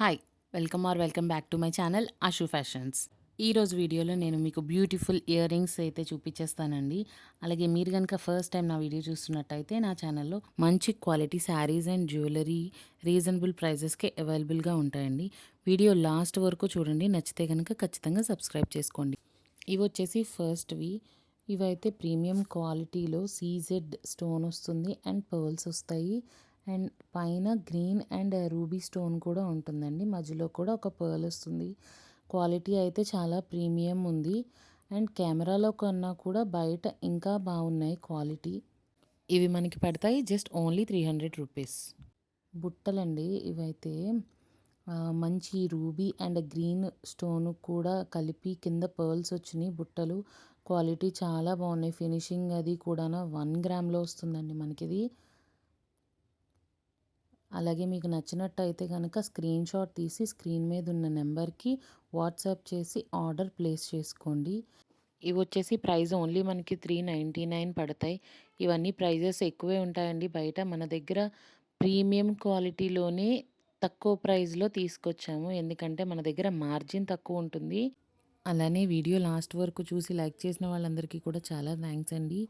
Hi! Welcome back to my channel Ashu fashions. ఈరోజు వీడియోలో నేను మీకు బ్యూటిఫుల్ ఇయర్ రింగ్స్ అయితే చూపించేస్తానండి. అలాగే మీరు గనుక ఫస్ట్ టైం నా వీడియో చూస్తున్నట్టయితే నా ఛానల్‌లో మంచి quality sarees and jewellery reasonable ప్రైజెస్‌కే అవైలబుల్‌గా ఉంటాయండి. వీడియో లాస్ట్ వరకు చూడండి. నచ్చితే గనుక ఖచ్చితంగా సబ్స్క్రైబ్ చేసుకోండి. ఇవొచ్చేసి ఫస్ట్‌వి. ఇవైతే ప్రీమియం క్వాలిటీలో సీజెడ్ స్టోన్ వస్తుంది అండ్ పర్ల్స్ వస్తాయి. అండ్ పైన గ్రీన్ అండ్ రూబీ స్టోన్ కూడా ఉంటుందండి. మధ్యలో కూడా ఒక పర్ల్ వస్తుంది. క్వాలిటీ అయితే చాలా ప్రీమియం ఉంది. అండ్ కెమెరాలో కన్నా కూడా బయట ఇంకా బాగున్నాయి క్వాలిటీ. ఇవి మనకి పడతాయి జస్ట్ ఓన్లీ 300 రూపీస్. బుట్టలండి ఇవైతే మంచి రూబీ అండ్ గ్రీన్ స్టోన్ కూడా కలిపి కింద పర్ల్స్ వచ్చినాయి బుట్టలు. క్వాలిటీ చాలా బాగున్నాయి. ఫినిషింగ్ అది కూడా 1 గ్రామ్‌లో వస్తుందండి మనకిది. అలాగే మీకు నచ్చినట్టయితే కనుక స్క్రీన్ షాట్ తీసి స్క్రీన్ మీద ఉన్న నెంబర్కి వాట్సాప్ చేసి ఆర్డర్ ప్లేస్ చేసుకోండి. ఇవి వచ్చేసి ప్రైస్ ఓన్లీ మనకి 399 పడతాయి. ఇవన్నీ ప్రైజెస్ ఎక్కువే ఉంటాయండి బయట. మన దగ్గర ప్రీమియం క్వాలిటీలోనే తక్కువ ప్రైస్లో తీసుకొచ్చాము. ఎందుకంటే మన దగ్గర మార్జిన్ తక్కువ ఉంటుంది. అలానే వీడియో లాస్ట్ వరకు చూసి లైక్ చేసిన వాళ్ళందరికీ కూడా చాలా థ్యాంక్స్ అండి.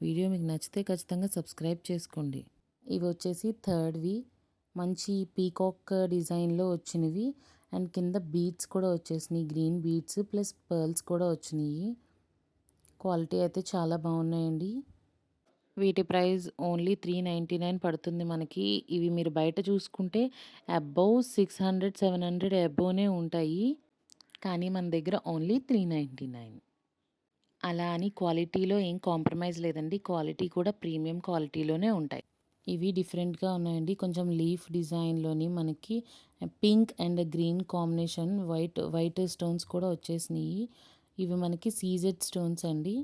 వీడియో మీకు నచ్చితే ఖచ్చితంగా సబ్స్క్రైబ్ చేసుకోండి. ఇవి వచ్చేసి థర్డ్వి. మంచి పీకాక్ డిజైన్‌లో వచ్చినవి. అండ్ కింద బీడ్స్ కూడా వచ్చేసినాయి. గ్రీన్ బీడ్స్ ప్లస్ పర్ల్స్ కూడా వచ్చినాయి. క్వాలిటీ అయితే చాలా బాగున్నాయండి. వీటి ప్రైస్ ఓన్లీ 399 పడుతుంది మనకి. ఇవి మీరు బయట చూసుకుంటే అబోవ్ 600, 700 అబోవ్‌నే ఉంటాయి. కానీ మన దగ్గర ఓన్లీ 399. అలా అని క్వాలిటీలో ఏం కాంప్రమైజ్ లేదండి. క్వాలిటీ కూడా ప్రీమియం క్వాలిటీలోనే ఉంటాయి. ఇవి డిఫరెంట్‌గా ఉన్నాయండి. కొంచెం లీఫ్ డిజైన్‌లోని మనకి pink and green combination white stones కూడా వచ్చేసినాయి. ఇవి మనకి సీజెడ్ స్టోన్స్ అండి.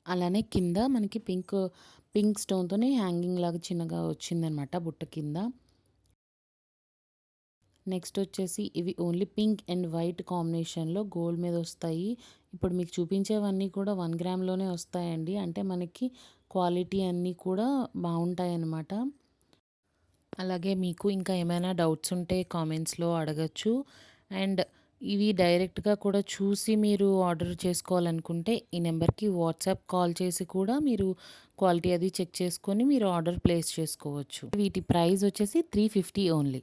అలానే కింద మనకి పింక్ స్టోన్‌తోనే హ్యాంగింగ్ లాగా చిన్నగా వచ్చిందనమాట బుట్ట కింద. నెక్స్ట్ వచ్చేసి ఇవి ఓన్లీ పింక్ అండ్ వైట్ కాంబినేషన్‌లో గోల్డ్ మీద వస్తాయి. ఇప్పుడు మీకు చూపించేవన్నీ కూడా 1 గ్రామ్‌లోనే వస్తాయండి. అంటే మనకి క్వాలిటీ అన్నీ కూడా బావుంటాయన్నమాట. అలాగే మీకు ఇంకా ఏమైనా డౌట్స్ ఉంటే కామెంట్స్‌లో అడగచ్చు. అండ్ ఇవి డైరెక్ట్‌గా కూడా చూసి మీరు ఆర్డర్ చేసుకోవాలనుకుంటే ఈ నెంబర్‌కి వాట్సాప్ కాల్ చేసి కూడా మీరు క్వాలిటీ అది చెక్ చేసుకొని మీరు ఆర్డర్ ప్లేస్ చేసుకోవచ్చు. వీటి ప్రైస్ వచ్చేసి 350 ఓన్లీ.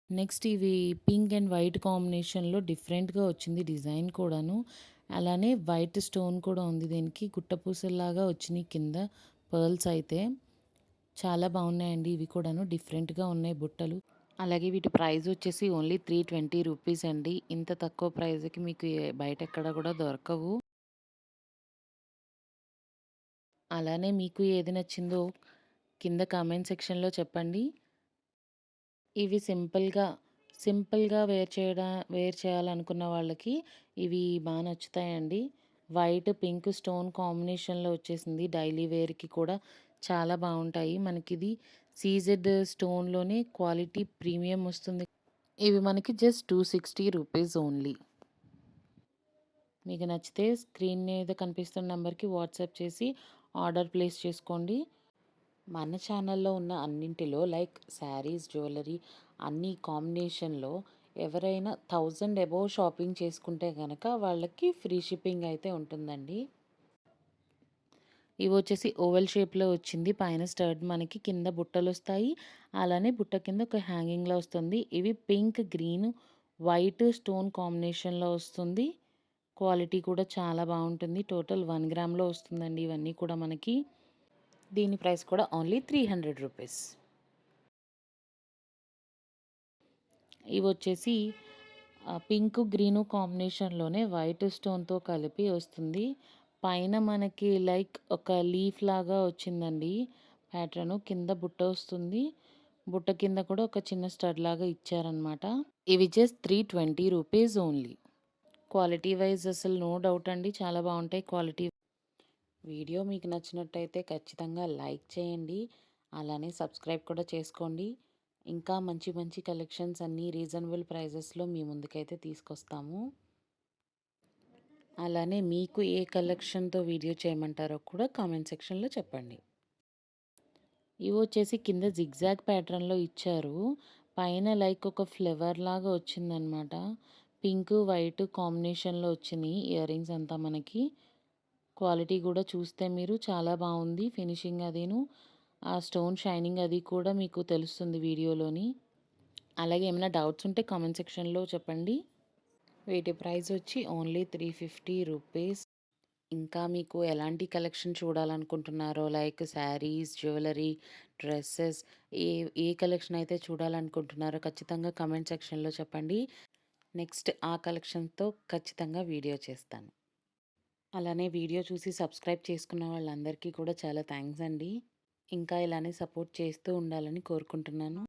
నెక్స్ట్ ఇవి పింక్ అండ్ వైట్ కాంబినేషన్‌లో డిఫరెంట్‌గా వచ్చింది డిజైన్ కూడాను. అలానే వైట్ స్టోన్ కూడా ఉంది దీనికి. గుట్టపూసల్లాగా వచ్చినియి కింద పర్ల్స్ అయితే. చాలా బాగున్నాయండి ఇవి కూడాను. డిఫరెంట్‌గా ఉన్నాయి బుట్టలు. అలాగే వీటి ప్రైస్ వచ్చేసి ఓన్లీ 320 రూపీస్ అండి. ఇంత తక్కువ ప్రైస్‌కి మీకు బయట ఎక్కడ కూడా దొరకవు. అలానే మీకు ఏది నచ్చిందో కింద కామెంట్ సెక్షన్‌లో చెప్పండి. ఇవి సింపుల్‌గా వేర్ చేయాలనుకున్న వాళ్ళకి ఇవి నచ్చుతాయండి. వైట్, పింక్ స్టోన్ కాంబినేషన్‌లో వచ్చేసింది. డైలీ వేర్‌కి కూడా చాలా బావుంటాయి. మనకిది సీజెడ్ స్టోన్‌లోనే క్వాలిటీ ప్రీమియం వస్తుంది. ఇవి మనకి జస్ట్ 260 రూపీస్ ఓన్లీ. మీకు నచ్చితే స్క్రీన్ మీద కనిపిస్తున్న నంబర్‌కి వాట్సాప్ చేసి ఆర్డర్ ప్లేస్ చేసుకోండి. మన ఛానల్లో ఉన్న అన్నింటిలో లైక్ శారీస్, జ్యువెలరీ అన్ని కాంబినేషన్‌లో ఎవరైనా 1000 అబోవ్ షాపింగ్ చేసుకుంటే గనక వాళ్ళకి ఫ్రీ షిప్పింగ్ అయితే ఉంటుందండి. ఇవొచ్చేసి ఓవెల్ షేప్‌లో వచ్చింది. పైన స్టడ్ మనకి కింద బుట్టలొస్తాయి. అలానే బుట్ట కింద ఒక హ్యాంగింగ్‌లా వస్తుంది. ఇవి పింక్, గ్రీన్, వైట్ స్టోన్ కాంబినేషన్‌లో వస్తుంది. క్వాలిటీ కూడా చాలా బావుంటుంది. టోటల్ 1 గ్రామ్‌లో వస్తుందండి ఇవన్నీ కూడా మనకి. దీని ప్రైస్ కూడా ఓన్లీ 300 రూపీస్. ఇవొచ్చేసి పింక్, గ్రీను కాంబినేషన్‌లోనే వైట్ స్టోన్‌తో కలిపి వస్తుంది. పైన మనకి లైక్ ఒక లీఫ్ లాగా వచ్చిందండి ప్యాటర్ను. కింద బుట్ట వస్తుంది. బుట్ట కింద కూడా ఒక చిన్న స్టడ్ లాగా ఇచ్చారనమాట. ఇవి just 320 rupees only. Quality wise అసలు నో డౌట్ అండి. చాలా బావుంటాయి క్వాలిటీ. వీడియో మీకు నచ్చినట్టయితే ఖచ్చితంగా లైక్ చేయండి. అలానే సబ్స్క్రైబ్ కూడా చేసుకోండి. ఇంకా మంచి మంచి కలెక్షన్స్ అన్నీ రీజనబుల్ ప్రైజెస్‌లో మీ ముందుకైతే తీసుకొస్తాము. అలానే మీకు ఏ కలెక్షన్‌తో వీడియో చేయమంటారో కూడా కామెంట్ సెక్షన్‌లో చెప్పండి. ఇవొచ్చేసి కింద జిగ్‌జాగ్ ప్యాటర్న్‌లో ఇచ్చారు. పైన లైక్ ఒక ఫ్లవర్ లాగా వచ్చిందనమాట. పింకు, వైటు కాంబినేషన్‌లో వచ్చినియి ఇయర్ రింగ్స్ అంతా మనకి. క్వాలిటీ గూడా చూస్తే మీరు చాలా బావుంది. ఫినిషింగ్ అదీను, ఆ స్టోన్ షైనింగ్ అది కూడా మీకు తెలుస్తుంది వీడియోలోని. అలాగే ఏమైనా డౌట్స్ ఉంటే కామెంట్ సెక్షన్‌లో చెప్పండి. వీటి ప్రైస్ వచ్చి ఓన్లీ 350 రూపీస్. ఇంకా మీకు ఎలాంటి కలెక్షన్ చూడాలనుకుంటున్నారో లైక్ శారీస్, జ్యువెలరీ, డ్రెసెస్ ఏ ఏ కలెక్షన్ అయితే చూడాలనుకుంటున్నారో ఖచ్చితంగా కామెంట్ సెక్షన్‌లో చెప్పండి. నెక్స్ట్ ఆ కలెక్షన్‌తో ఖచ్చితంగా వీడియో చేస్తాను. అలానే వీడియో చూసి సబ్స్క్రైబ్ చేసుకున్న వాళ్ళందరికీ కూడా చాలా థాంక్స్ అండి. ఇంకా ఇలానే సపోర్ట్ చేస్తూ ఉండాలని కోరుకుంటున్నాను.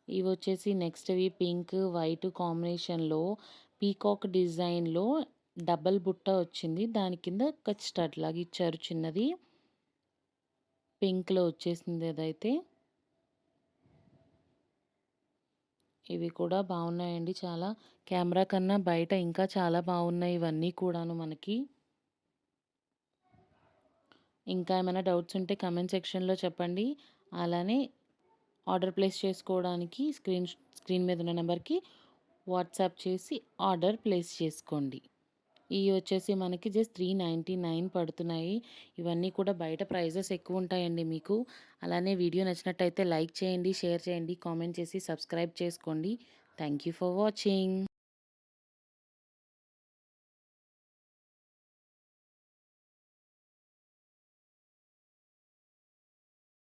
ఇవొచ్చేసి నెక్స్ట్‌వి పింక్, వైట్ కాంబినేషన్‌లో పీకాక్ డిజైన్‌లో డబుల్ బుట్ట వచ్చింది. దాని కింద ఒక స్టడ్ లాగా ఇచ్చారు చిన్నది. పింక్‌లో వచ్చేసింది అదైతే. ఇవి కూడా బావున్నాయండి చాలా. కెమెరా కన్నా బయట ఇంకా చాలా బావున్నాయి ఇవన్నీ కూడాను మనకి. ఇంకా ఏమైనా డౌట్స్ ఉంటే కామెంట్ సెక్షన్‌లో చెప్పండి. అలానే ఆర్డర్ ప్లేస్ చేసుకోవడానికి స్క్రీన్ మీద ఉన్న నెంబర్‌కి వాట్సాప్ చేసి ఆర్డర్ ప్లేస్ చేసుకోండి. ఇయి వచ్చేసి మనకి జస్ట్ 399 పడుతున్నాయి. ఇవన్నీ కూడా బయట ప్రైజెస్ ఎక్కువుంటాయండి మీకు. అలానే వీడియో నచ్చినట్టయితే లైక్ చేయండి, షేర్ చేయండి, కామెంట్ చేసి సబ్స్క్రైబ్ చేసుకోండి. Thank you for watching.